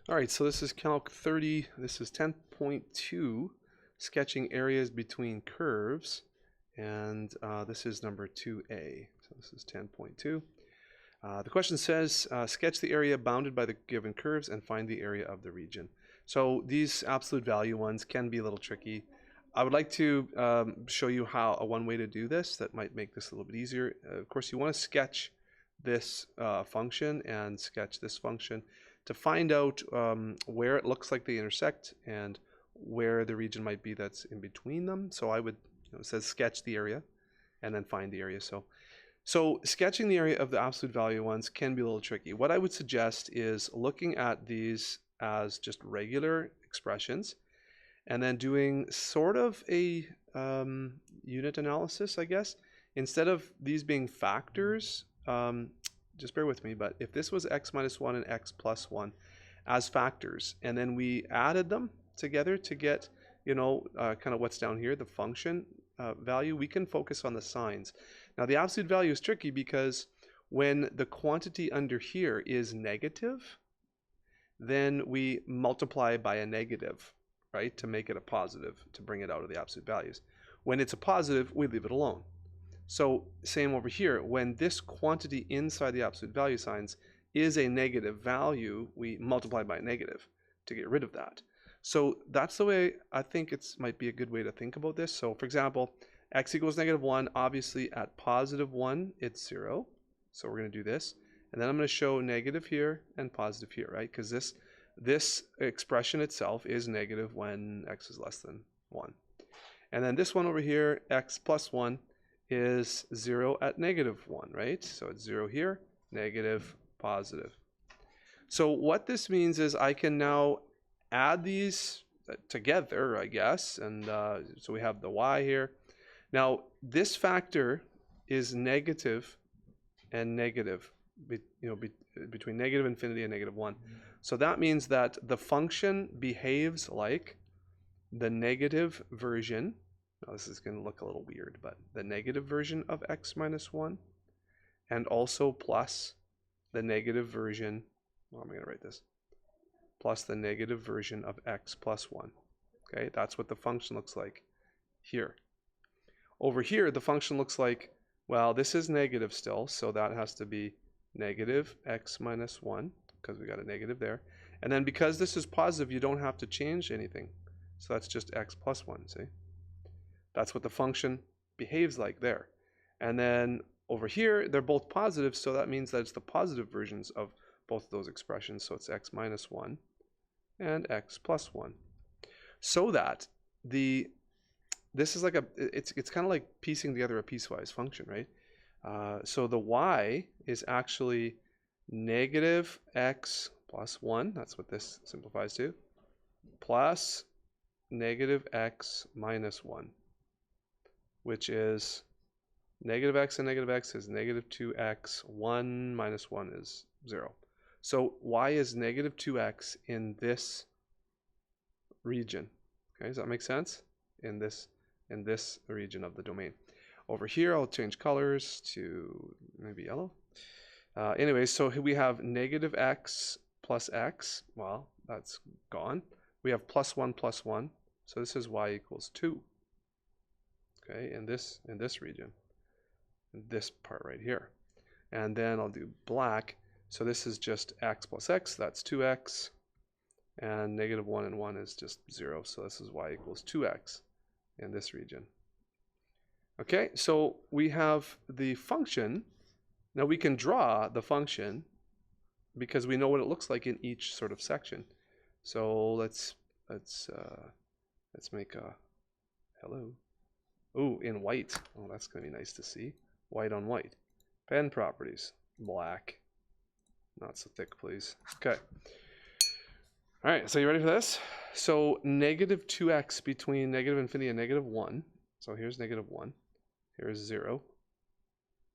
All right, so this is Calc 30. This is 10.2, sketching areas between curves. And this is number 2A. So this is 10.2. The question says, sketch the area bounded by the given curves and find the area of the region. So these absolute value ones can be a little tricky. I would like to show you one way to do this that might make this a little bit easier. Of course, you want to sketch this function and sketch this function to find out where it looks like they intersect and where the region might be that's in between them. So I would, it says sketch the area and then find the area. So sketching the area of the absolute value ones can be a little tricky. What I would suggest is looking at these as just regular expressions and then doing sort of a unit analysis, I guess. Instead of these being factors, just bear with me, but if this was x minus 1 and x plus 1 as factors, and then we added them together to get, kind of what's down here, the function value, we can focus on the signs. Now, the absolute value is tricky because when the quantity under here is negative, then we multiply by a negative, right, to make it a positive, to bring it out of the absolute values. When it's a positive, we leave it alone. So same over here, when this quantity inside the absolute value signs is a negative value, we multiply by a negative to get rid of that. So that's the way I think it might be a good way to think about this. So for example, x equals -1, obviously at +1, it's 0. So we're going to do this. And then I'm going to show negative here and positive here, right? Because this expression itself is negative when x is less than 1. And then this one over here, x plus 1, is 0 at -1, right? So it's 0 here, negative, positive. So what this means is I can now add these together, I guess, and so we have the y here. Now this factor is negative and negative, between negative infinity and -1. So that means that the function behaves like the negative version. Now this is going to look a little weird, but the negative version of x minus 1, and also plus the negative version, well, I'm going to write this, plus the negative version of x plus 1. Okay, that's what the function looks like here. Over here, the function looks like, well, this is negative still, so that has to be negative x minus 1, because we got a negative there. And then because this is positive, you don't have to change anything. So that's just x plus 1, see? That's what the function behaves like there. And then over here, they're both positive, so that means that it's the positive versions of both of those expressions. So it's x minus 1 and x plus 1. So that this is like it's kind of like piecing together a piecewise function, right? So the y is actually negative x plus 1, that's what this simplifies to, plus negative x minus 1, which is negative x and negative x is negative 2x, 1 minus 1 is 0. So y is negative 2x in this region. Okay, does that make sense? In this region of the domain. Over here, I'll change colors to maybe yellow. Anyway, so we have negative x plus x. Well, that's gone. We have plus 1 plus 1. So this is y equals 2. Okay, in this region, in this part right here. And then I'll do black. So this is just x plus x, that's 2x. And negative 1 and 1 is just 0. So this is y equals 2x in this region. Okay, so we have the function. Now we can draw the function because we know what it looks like in each sort of section. So let's make a hello. Ooh, in white. Oh, that's going to be nice to see. White on white. Pen properties. Black. Not so thick, please. Okay. All right, so you ready for this? So negative 2x between negative infinity and negative 1. So here's negative 1. Here's 0.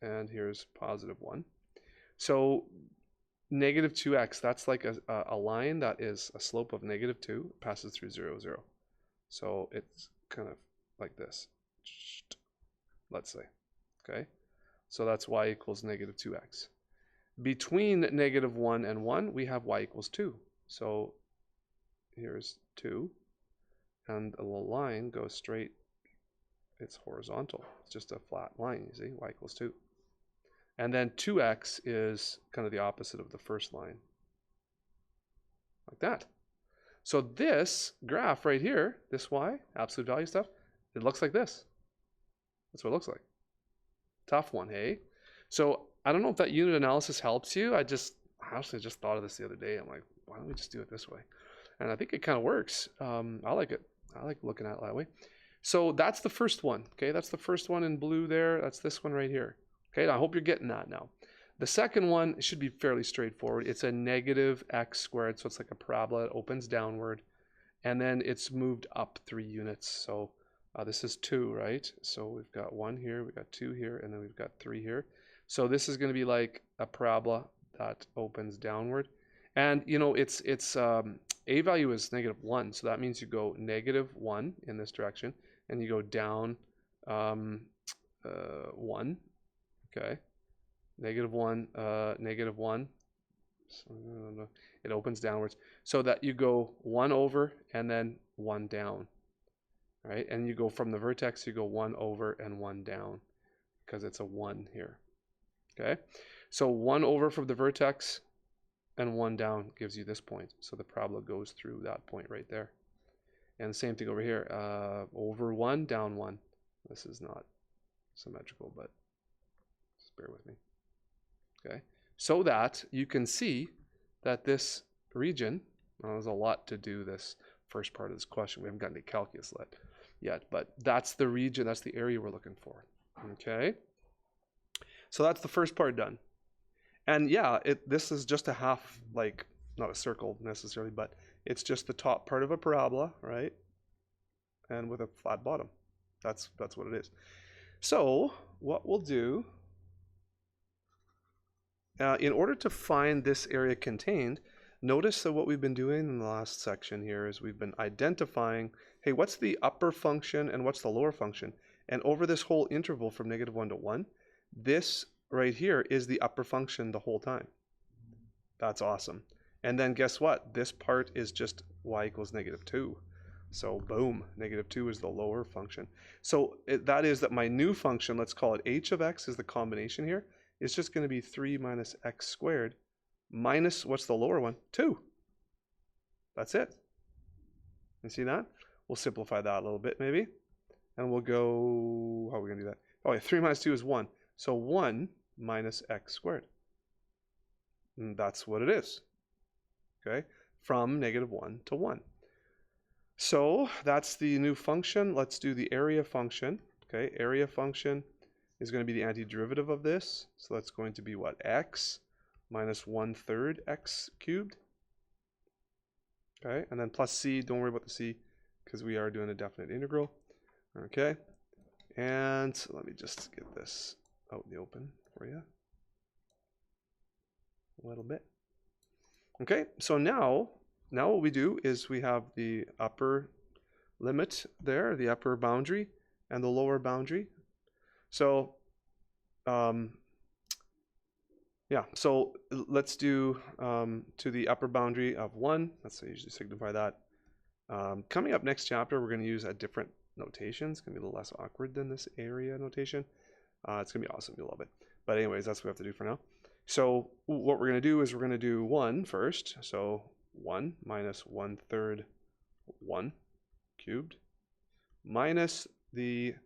And here's positive 1. So negative 2x, that's like a line that is a slope of negative 2, passes through 0, 0. So it's kind of like this. Let's say. Okay? So that's y equals negative 2x. Between negative 1 and 1, we have y equals 2. So here's 2, and the line goes straight. It's horizontal. It's just a flat line, you see, y equals 2. And then 2x is kind of the opposite of the first line, like that. So this graph right here, this y, absolute value stuff, it looks like this. That's what it looks like. Tough one, hey? So I don't know if that unit analysis helps you. I actually just thought of this the other day. I'm like, why don't we just do it this way? And I think it kind of works. I like it. I like looking at it that way. So that's the first one, okay? That's the first one in blue there. That's this one right here. Okay, I hope you're getting that now. The second one should be fairly straightforward. It's a negative x squared, so it's like a parabola. It opens downward, and then it's moved up 3 units. So this is 2, right? So we've got 1 here, we've got 2 here, and then we've got 3 here. So this is going to be like a parabola that opens downward. And you know, it's a value is -1, so that means you go -1 in this direction, and you go down 1. Okay, -1, -1. So, it opens downwards, so that you go 1 over and then 1 down, right? And you go from the vertex, you go 1 over and 1 down, because it's a 1 here. Okay, so 1 over from the vertex and 1 down gives you this point. So the parabola goes through that point right there. And the same thing over here, over 1, down 1. This is not symmetrical, but just bear with me. Okay, so that you can see that this region, there's a lot to do this first part of this question. We haven't gotten to calculus yet, but that's the region, that's the area we're looking for. Okay, so that's the first part done. And yeah, this is just a half, like, not a circle necessarily, but it's just the top part of a parabola, right? And with a flat bottom. That's what it is. So what we'll do, in order to find this area contained, notice that what we've been doing in the last section here is we've been identifying, hey, what's the upper function and what's the lower function? And over this whole interval from -1 to 1, this right here is the upper function the whole time. That's awesome. And then guess what? This part is just y equals -2. So boom, -2 is the lower function. So that is that my new function, let's call it h of x, is the combination here. It's just going to be 3 minus x squared minus, what's the lower one? 2. That's it. You see that? We'll simplify that a little bit maybe. And we'll go, how are we going to do that? Oh yeah, 3 minus 2 is 1. So 1 minus x squared. And that's what it is. Okay, from -1 to 1. So that's the new function. Let's do the area function. Okay, area function is going to be the antiderivative of this. So that's going to be what? X minus 1/3 x cubed. Okay, and then plus c. Don't worry about the c because we are doing a definite integral. Okay, and let me just get this out in the open for you a little bit. Okay, so now what we do is we have the upper limit there, the upper boundary, and the lower boundary. So, yeah, so let's do to the upper boundary of 1. Let's usually signify that. Coming up next chapter, we're going to use a different notation. It's going to be a little less awkward than this area notation. It's going to be awesome. You'll love it. But anyways, that's what we have to do for now. So what we're going to do is we're going to do 1 first. So 1 minus 1/3 1 cubed minus the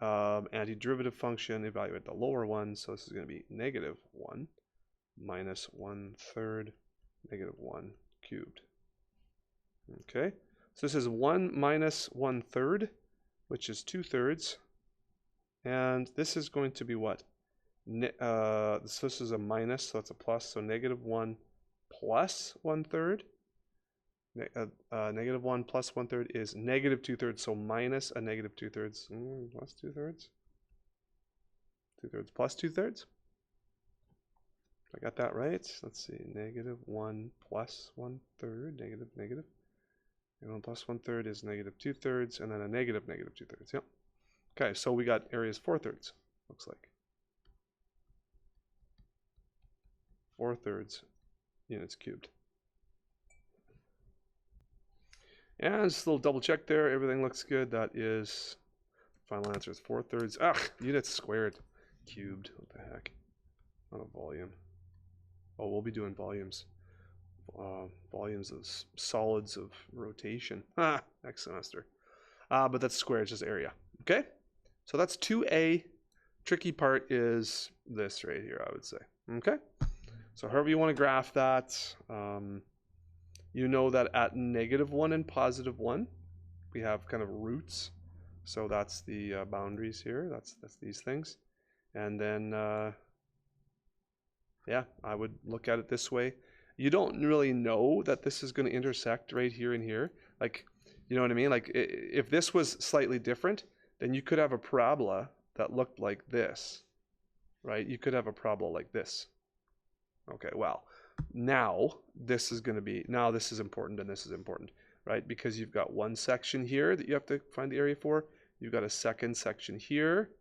antiderivative function, evaluate the lower one. So this is going to be -1 minus 1/3 -1 cubed. Okay, so this is 1 minus 1/3, which is 2/3. And this is going to be what? So this is a minus, so it's a plus, so -1 plus 1/3. -1 plus 1/3 is -2/3, so minus a -2/3. Plus 2/3? 2/3 plus 2/3? I got that right? Let's see, -1 plus 1/3, negative. -1 plus 1/3 is -2/3, and then a -2/3, yep. Okay, so we got areas 4/3, looks like. 4/3 units cubed. And just a little double check there. Everything looks good. That is, final answer is 4/3. Ugh, units squared. Cubed. What the heck? Not a volume. Oh, we'll be doing volumes. Volumes of solids of rotation. Next semester. But that's square, it's just area. Okay? So that's 2A. Tricky part is this right here, I would say. Okay? So however you want to graph that, you know that at -1 and +1, we have kind of roots. So that's the boundaries here. That's these things. And then, yeah, I would look at it this way. You don't really know that this is going to intersect right here and here. Like, you know what I mean? Like, if this was slightly different, then you could have a parabola that looked like this, right? You could have a parabola like this. Okay, well, now this is going to be, now this is important and this is important, right? Because you've got one section here that you have to find the area for. You've got a second section here,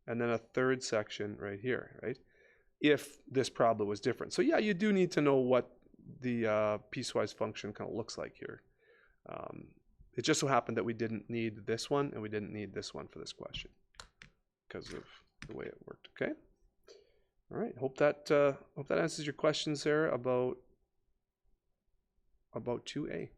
and then a third section right here, right? If this parabola was different. So yeah, you do need to know what the piecewise function kind of looks like here. It just so happened that we didn't need this one and we didn't need this one for this question because of the way it worked. Okay. All right. Hope that answers your questions there about 2A.